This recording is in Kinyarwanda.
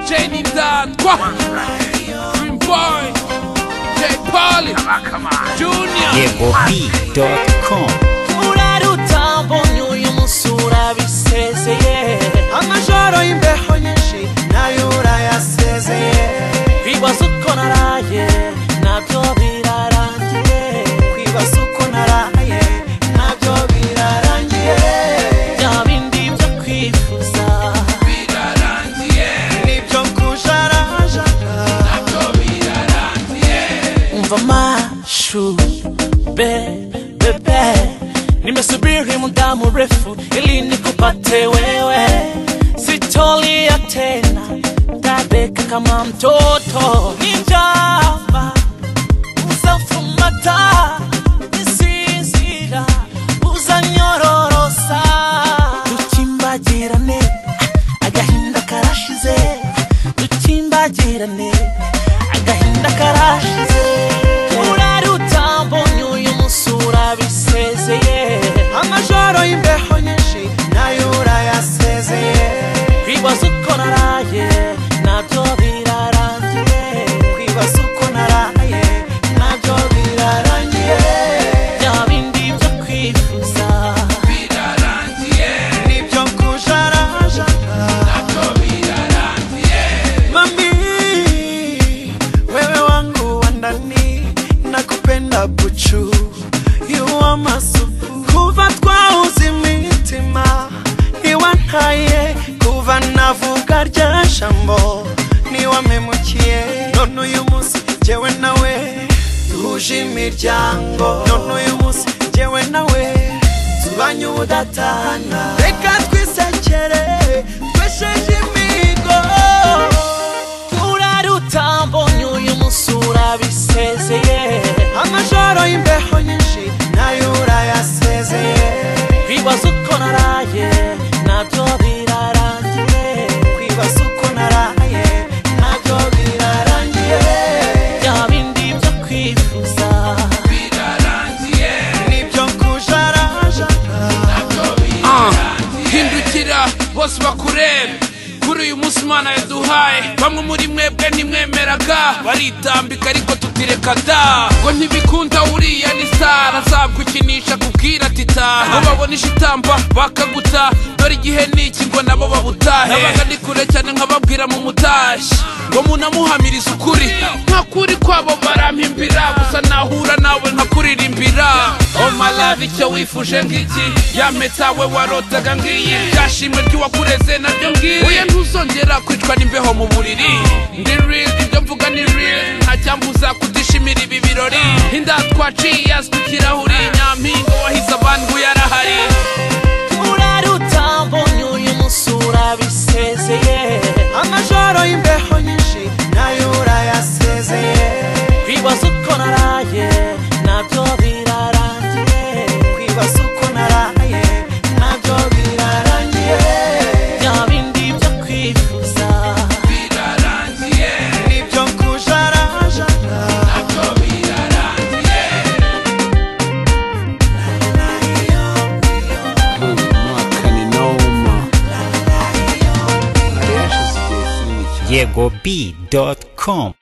Jenny Dad, Dream Boy, J Polly, Junior, YegoB.com. Uraruta mbonye uyu musura bisezeye, amajoro y'imbeho nyinshi nayo urayasezeye. Kwibaza uko naraye nabyo birarangiye, kwibaza uko naraye nabyo birarangiye. Bya bindi byo kwifuza birarangiye, nibyo kujarajara nabyo birarangiye. Umva mashu bebe, nimesubiri muda mrefu ili nikupate wewe, sitolia tena, tabeka kama mtoto. Ninjamba uzafumata nisizira uzanyororosa, dutimbagirane agahinda karashize, dutimbagirane agahinda karashize. Uraruta mbonye uyu musura bisezeye, amajoro y'imbeho nyinshi nayo urayasezeye. Kwibaza uko naraye nabyo birarangiye, kwibaza uko naraye nabyo birarangiye. Bya bindi byo kwifuza birarangiye, nibyo kujarajara nabyo birarangiye. Mami, wewe wangu wa ndani, nakupenda buchu, you are my supu. Kuva twahuze imitima niwantaye, kuva navuga rya jambo niwamemukiye. None uyu munsi jewe nawe duhuje imiryango, none uyu munsi jewe nawe tubanye ubudatana. Reka twisekere twesheje imigo. Uraruta mbonye uyu musura bisezeye, amajoro y'imbeho nyinshi nayo urayasezeye. Kwibaza uko naraye nabyo birarangiye, kwibaza uko naraye nabyo birarangiye. Bya bindi byo kwifuza birarangiye, nibyo kujarajara nabyo birarangiye. Hindukira bose bakurebe, kuri uyu munsi Imana yaduhaye. Bamwe muri mwebwe ntimwemeraga, baritambika ariko tutireka da, ngo ntibikunda uriya ni sara azagukinisha kubwira tita, ngo babonisha itamba bakaguta, dore igihe niki ngo nabo babutahe. Nabaga ndi kure cyane nkababwira mu mutashyi ngo munamuhamiriza ukuri, nka kuri kwabo barampimbira, gusa nahura nawe nkakuririmbira. Oh my love, icyo wifuje ngiki, ya mpeta we warotaga ngiyi, byashimwe ry'uwakureze naryo ngiri. Oya ntuzongera kwicwa n'imbeho mu buriri, ndi real, ibyo mvuga ni real, ntacyambuza kutishimira ibi birori. Indatwa cheers ku kirahuri, nyampinga wahize abantu yarahari. Uraruta mbonye uyu musura bisezeye, amajoro y'imbeho nyinshi nayo urayasezeye. Kwibaza uko naraye nabyo birarangiye, kwibaza uko naraye nabyo birarangiye. Bya bindi byo kwifuza Birarangiye, nibyo kujarajara nabyo birarangiye. YegoB.com.